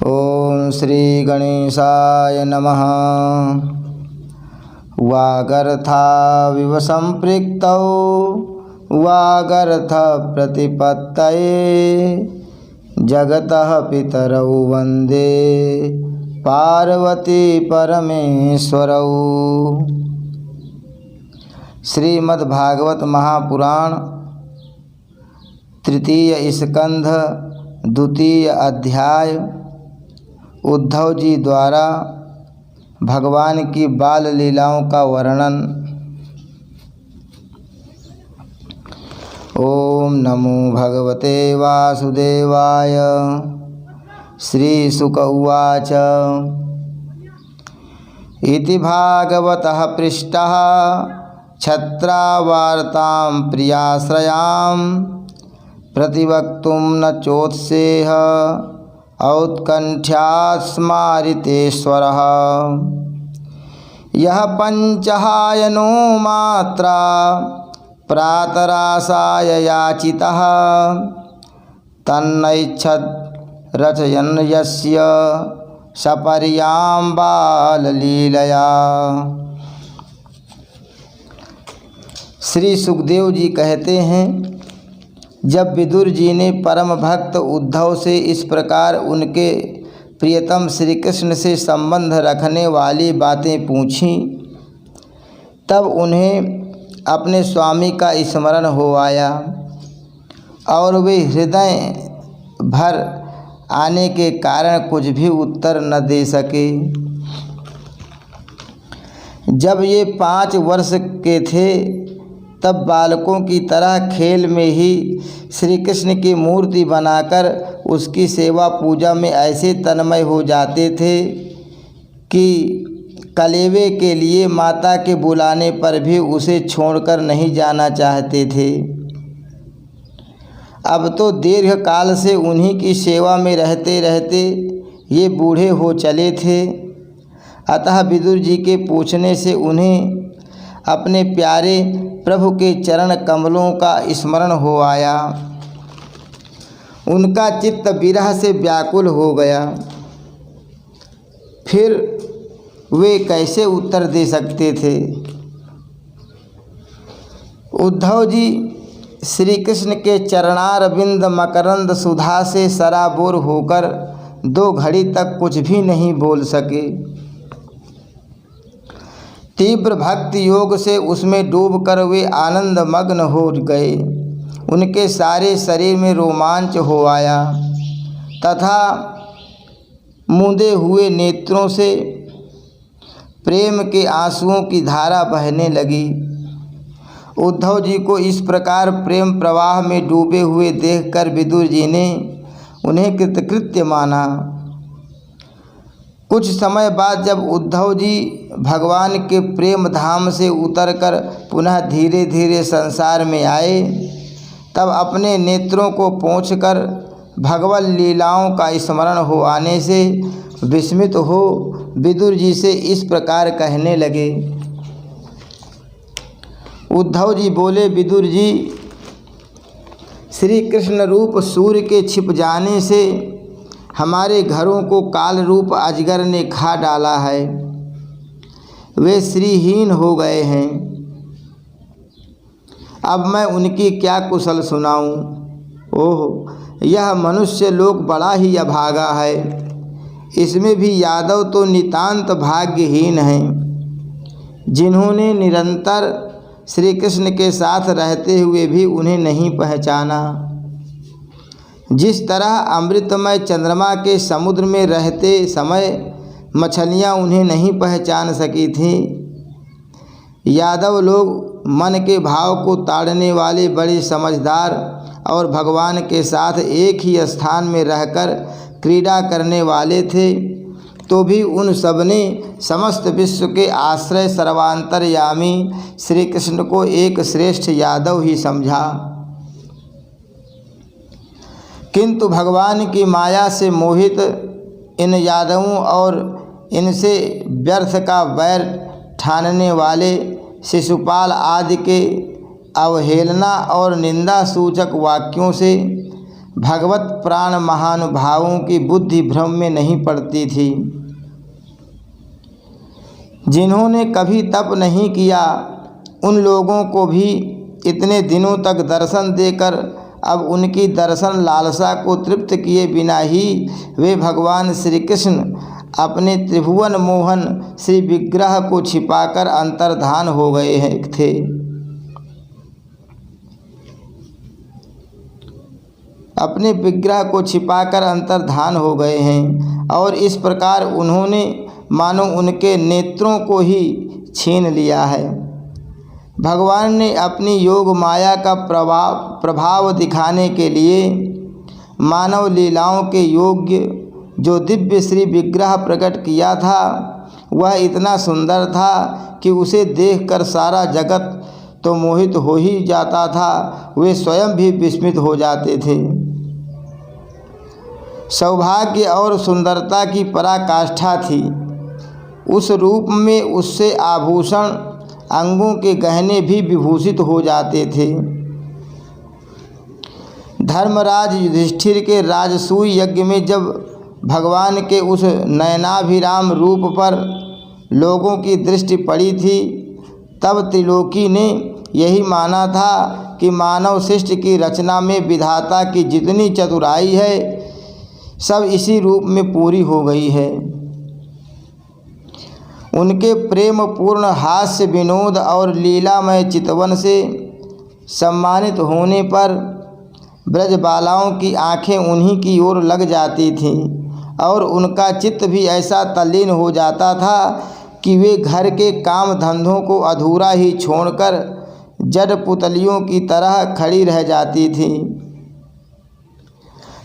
ओम श्री गणेशाय नमः। वागर्थाविव संपृक्तौ वागर्थ प्रतिपत्तये जगतः पितरौ वंदे पार्वती परमेश्वरौ। श्रीमद्भागवत महापुराण तृतीय स्कंध द्वितीय अध्याय। उद्धव जी द्वारा भगवान की बाल लीलाओं का वर्णन। ओम नमो भगवते वासुदेवाय। श्री शुक उवाच। इति भागवतः पृष्टः छत्रावार्तां प्रियाश्रयां प्रतिवक्तुं न चोत्सेह औत्कण्ठ्यात् स्मारितेश्वरः। यः पञ्चहायनो मात्रा प्रातरासाय याचितः तन्नैच्छद् रचयन् यस्य सपर्यां बाललीलया। श्री सुखदेव जी कहते हैं, जब विदुर जी ने परम भक्त उद्धव से इस प्रकार उनके प्रियतम श्री कृष्ण से संबंध रखने वाली बातें पूछीं, तब उन्हें अपने स्वामी का स्मरण हो आया और वे हृदय भर आने के कारण कुछ भी उत्तर न दे सके। जब ये 5 वर्ष के थे तब बालकों की तरह खेल में ही श्री कृष्ण की मूर्ति बनाकर उसकी सेवा पूजा में ऐसे तन्मय हो जाते थे कि कलेवे के लिए माता के बुलाने पर भी उसे छोड़कर नहीं जाना चाहते थे। अब तो दीर्घ काल से उन्हीं की सेवा में रहते रहते ये बूढ़े हो चले थे। अतः विदुर जी के पूछने से उन्हें अपने प्यारे प्रभु के चरण कमलों का स्मरण हो आया। उनका चित्त विरह से व्याकुल हो गया। फिर वे कैसे उत्तर दे सकते थे। उद्धव जी श्री कृष्ण के चरणारविंद मकरंद सुधा से सराबोर होकर 2 घड़ी तक कुछ भी नहीं बोल सके। तीव्र भक्ति योग से उसमें डूबकर वे आनंद मग्न हो गए। उनके सारे शरीर में रोमांच हो आया तथा मूंदे हुए नेत्रों से प्रेम के आंसुओं की धारा बहने लगी। उद्धव जी को इस प्रकार प्रेम प्रवाह में डूबे हुए देखकर विदुर जी ने उन्हें कृतकृत्य माना। कुछ समय बाद जब उद्धव जी भगवान के प्रेम धाम से उतरकर पुनः धीरे धीरे संसार में आए, तब अपने नेत्रों को पोंछकर भगवत लीलाओं का स्मरण हो आने से विस्मित हो विदुर जी से इस प्रकार कहने लगे। उद्धव जी बोले, विदुर जी, श्री कृष्ण रूप सूर्य के छिप जाने से हमारे घरों को काल रूप अजगर ने खा डाला है। वे श्रीहीन हो गए हैं। अब मैं उनकी क्या कुशल सुनाऊं। ओह, यह मनुष्य लोक बड़ा ही अभागा है। इसमें भी यादव तो नितांत भाग्यहीन हैं, जिन्होंने निरंतर श्री कृष्ण के साथ रहते हुए भी उन्हें नहीं पहचाना। जिस तरह अमृतमय चंद्रमा के समुद्र में रहते समय मछलियां उन्हें नहीं पहचान सकी थीं, यादव लोग मन के भाव को ताड़ने वाले बड़े समझदार और भगवान के साथ एक ही स्थान में रहकर क्रीड़ा करने वाले थे, तो भी उन सब ने समस्त विश्व के आश्रय सर्वांतर्यामी श्री कृष्ण को एक श्रेष्ठ यादव ही समझा। किंतु भगवान की माया से मोहित इन यादवों और इनसे व्यर्थ का वैर ठानने वाले शिशुपाल आदि के अवहेलना और निंदा सूचक वाक्यों से भगवत प्राण महानुभावों की बुद्धि भ्रम में नहीं पड़ती थी। जिन्होंने कभी तप नहीं किया उन लोगों को भी इतने दिनों तक दर्शन देकर अब उनकी दर्शन लालसा को तृप्त किए बिना ही वे भगवान श्री कृष्ण अपने त्रिभुवन मोहन श्री विग्रह को छिपाकर अंतर्धान हो गए थे। अपने विग्रह को छिपाकर अंतर्धान हो गए हैं और इस प्रकार उन्होंने मानो उनके नेत्रों को ही छीन लिया है। भगवान ने अपनी योग माया का प्रभाव दिखाने के लिए मानव लीलाओं के योग्य जो दिव्य श्री विग्रह प्रकट किया था वह इतना सुंदर था कि उसे देखकर सारा जगत तो मोहित हो ही जाता था, वे स्वयं भी विस्मित हो जाते थे। सौभाग्य और सुंदरता की पराकाष्ठा थी। उस रूप में उससे आभूषण अंगों के गहने भी विभूषित हो जाते थे। धर्मराज युधिष्ठिर के राजसूय यज्ञ में जब भगवान के उस नयनाभिराम रूप पर लोगों की दृष्टि पड़ी थी तब त्रिलोकी ने यही माना था कि मानव सृष्टि की रचना में विधाता की जितनी चतुराई है सब इसी रूप में पूरी हो गई है। उनके प्रेम पूर्ण हास्य विनोद और लीलामय चितवन से सम्मानित होने पर ब्रजबालाओं की आंखें उन्हीं की ओर लग जाती थीं और उनका चित्त भी ऐसा तल्लीन हो जाता था कि वे घर के काम धंधों को अधूरा ही छोड़कर जड़ पुतलियों की तरह खड़ी रह जाती थीं।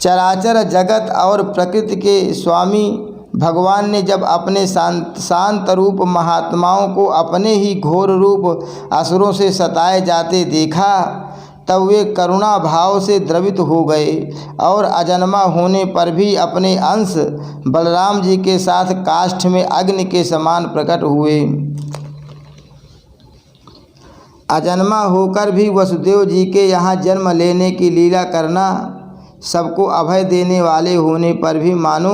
चराचर जगत और प्रकृति के स्वामी भगवान ने जब अपने शांत रूप महात्माओं को अपने ही घोर रूप असुरों से सताए जाते देखा तब वे करुणा भाव से द्रवित हो गए और अजन्मा होने पर भी अपने अंश बलराम जी के साथ काष्ठ में अग्नि के समान प्रकट हुए। अजन्मा होकर भी वसुदेव जी के यहाँ जन्म लेने की लीला करना, सबको अभय देने वाले होने पर भी मानो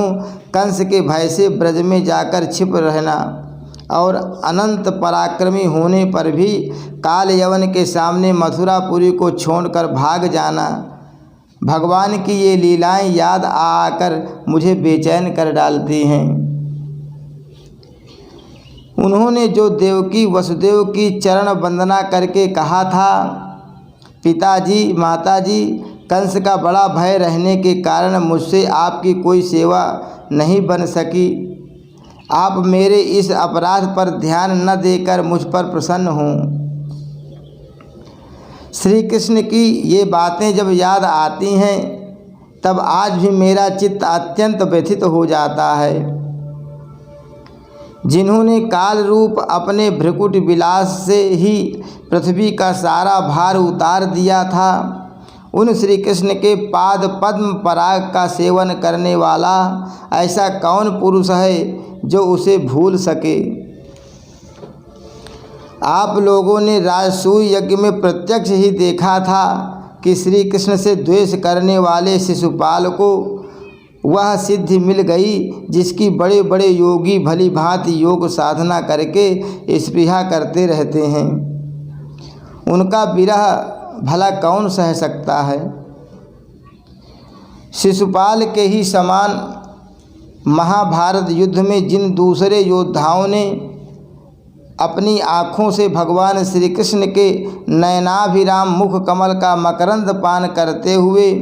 कंस के भय से ब्रज में जाकर छिप रहना और अनंत पराक्रमी होने पर भी काल यवन के सामने मथुरापुरी को छोड़कर भाग जाना, भगवान की ये लीलाएं याद आकर मुझे बेचैन कर डालती हैं। उन्होंने जो देवकी वसुदेव की चरण वंदना करके कहा था, पिताजी माताजी, कंस का बड़ा भय रहने के कारण मुझसे आपकी कोई सेवा नहीं बन सकी। आप मेरे इस अपराध पर ध्यान न देकर मुझ पर प्रसन्न हों। श्री कृष्ण की ये बातें जब याद आती हैं तब आज भी मेरा चित्त अत्यंत व्यथित हो जाता है। जिन्होंने काल रूप अपने भ्रकुट विलास से ही पृथ्वी का सारा भार उतार दिया था, उन श्री कृष्ण के पाद पद्म पराग का सेवन करने वाला ऐसा कौन पुरुष है जो उसे भूल सके। आप लोगों ने राजसूय यज्ञ में प्रत्यक्ष ही देखा था कि श्री कृष्ण से द्वेष करने वाले शिशुपाल को वह सिद्धि मिल गई जिसकी बड़े बड़े योगी भली भांति योग साधना करके स्पृहा करते रहते हैं। उनका विरह भला कौन सह सकता है। शिशुपाल के ही समान महाभारत युद्ध में जिन दूसरे योद्धाओं ने अपनी आँखों से भगवान श्री कृष्ण के नयनाभिराम मुख कमल का मकरंद पान करते हुए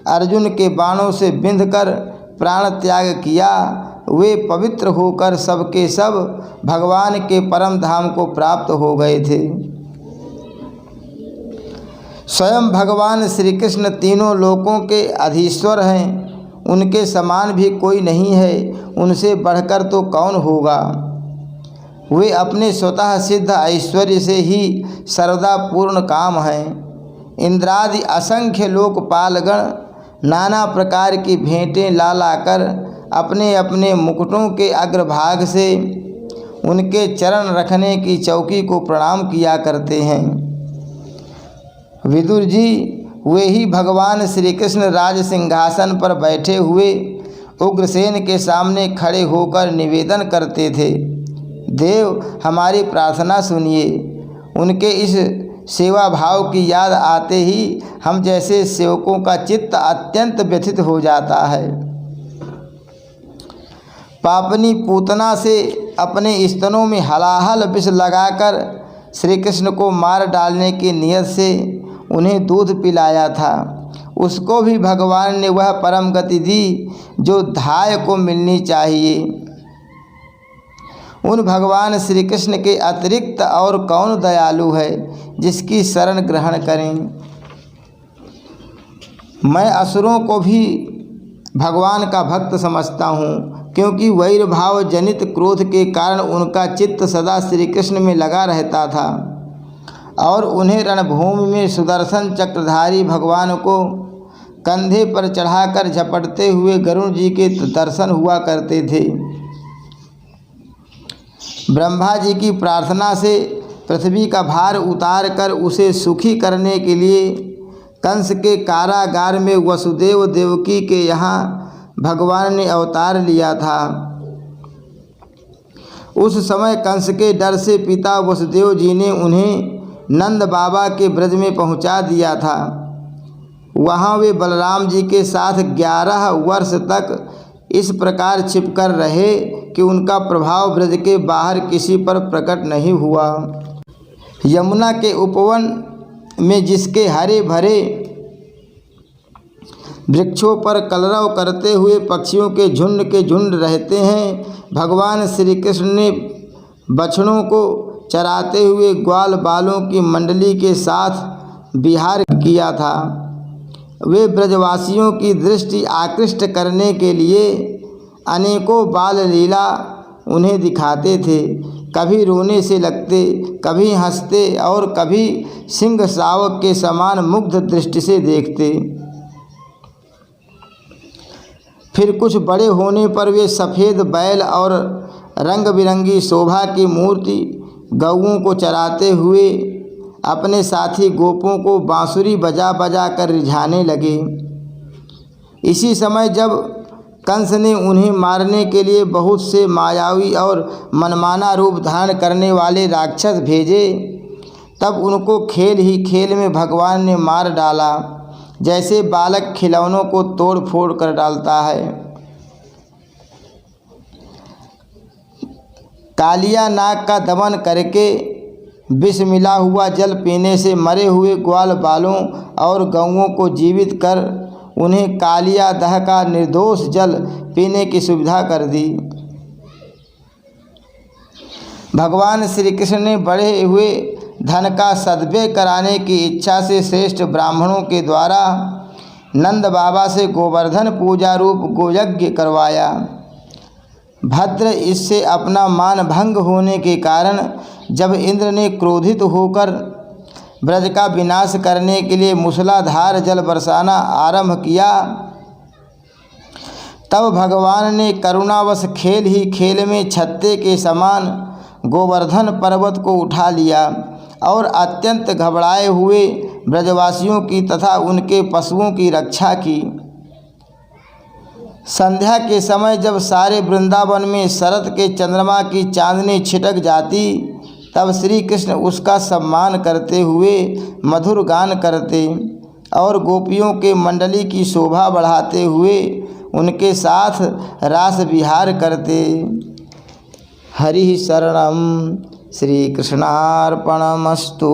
अर्जुन के बाणों से बिंधकर प्राण त्याग किया, वे पवित्र होकर सबके सब भगवान के परम धाम को प्राप्त हो गए थे। स्वयं भगवान श्री कृष्ण तीनों लोकों के अधीश्वर हैं, उनके समान भी कोई नहीं है, उनसे बढ़कर तो कौन होगा। वे अपने स्वतः सिद्ध ऐश्वर्य से ही सर्वदा पूर्ण काम हैं। इंद्रादि असंख्य लोकपालगण नाना प्रकार की भेंटें ला लाकर अपने अपने मुकुटों के अग्रभाग से उनके चरण रखने की चौकी को प्रणाम किया करते हैं। विदुर जी, वे ही भगवान श्री कृष्ण राज सिंहासन पर बैठे हुए उग्रसेन के सामने खड़े होकर निवेदन करते थे, देव हमारी प्रार्थना सुनिए। उनके इस सेवा भाव की याद आते ही हम जैसे सेवकों का चित्त अत्यंत व्यथित हो जाता है। पापनी पूतना से अपने स्तनों में हलाहल विष लगाकर श्री कृष्ण को मार डालने की नियत से उन्हें दूध पिलाया था, उसको भी भगवान ने वह परम गति दी जो धाय को मिलनी चाहिए। उन भगवान श्री कृष्ण के अतिरिक्त और कौन दयालु है जिसकी शरण ग्रहण करें। मैं असुरों को भी भगवान का भक्त समझता हूँ, क्योंकि वैर भाव जनित क्रोध के कारण उनका चित्त सदा श्री कृष्ण में लगा रहता था और उन्हें रणभूमि में सुदर्शन चक्रधारी भगवान को कंधे पर चढ़ाकर झपटते हुए गरुड़ जी के दर्शन हुआ करते थे। ब्रह्मा जी की प्रार्थना से पृथ्वी का भार उतार कर उसे सुखी करने के लिए कंस के कारागार में वसुदेव देवकी के यहाँ भगवान ने अवतार लिया था। उस समय कंस के डर से पिता वसुदेव जी ने उन्हें नंद बाबा के ब्रज में पहुँचा दिया था। वहाँ वे बलराम जी के साथ 11 वर्ष तक इस प्रकार छिपकर रहे कि उनका प्रभाव ब्रज के बाहर किसी पर प्रकट नहीं हुआ। यमुना के उपवन में जिसके हरे भरे वृक्षों पर कलरव करते हुए पक्षियों के झुंड रहते हैं, भगवान श्री कृष्ण ने बछड़ों को चराते हुए ग्वाल बालों की मंडली के साथ विहार किया था। वे ब्रजवासियों की दृष्टि आकृष्ट करने के लिए अनेकों बाल लीला उन्हें दिखाते थे। कभी रोने से लगते, कभी हंसते और कभी सिंह शावक के समान मुग्ध दृष्टि से देखते। फिर कुछ बड़े होने पर वे सफ़ेद बैल और रंग बिरंगी शोभा की मूर्ति गौओं को चराते हुए अपने साथी गोपों को बांसुरी बजा बजा कर रिझाने लगे। इसी समय जब कंस ने उन्हें मारने के लिए बहुत से मायावी और मनमाना रूप धारण करने वाले राक्षस भेजे, तब उनको खेल ही खेल में भगवान ने मार डाला, जैसे बालक खिलौनों को तोड़ फोड़ कर डालता है। कालिया नाग का दमन करके विष मिला हुआ जल पीने से मरे हुए ग्वाल बालों और गौओं को जीवित कर उन्हें कालिया दह का निर्दोष जल पीने की सुविधा कर दी। भगवान श्री कृष्ण ने बढ़े हुए धन का सद्व्यय कराने की इच्छा से श्रेष्ठ ब्राह्मणों के द्वारा नंद बाबा से गोवर्धन पूजा रूप गोयज्ञ करवाया। भद्र इससे अपना मान भंग होने के कारण जब इंद्र ने क्रोधित होकर ब्रज का विनाश करने के लिए मूसलाधार जल बरसाना आरंभ किया, तब भगवान ने करुणावश खेल ही खेल में छत्ते के समान गोवर्धन पर्वत को उठा लिया और अत्यंत घबराए हुए ब्रजवासियों की तथा उनके पशुओं की रक्षा की। संध्या के समय जब सारे वृंदावन में शरद के चंद्रमा की चांदनी छिटक जाती, तब श्री कृष्ण उसका सम्मान करते हुए मधुर गान करते और गोपियों के मंडली की शोभा बढ़ाते हुए उनके साथ रास विहार करते। हरि शरणम श्री कृष्णार्पणमस्तु।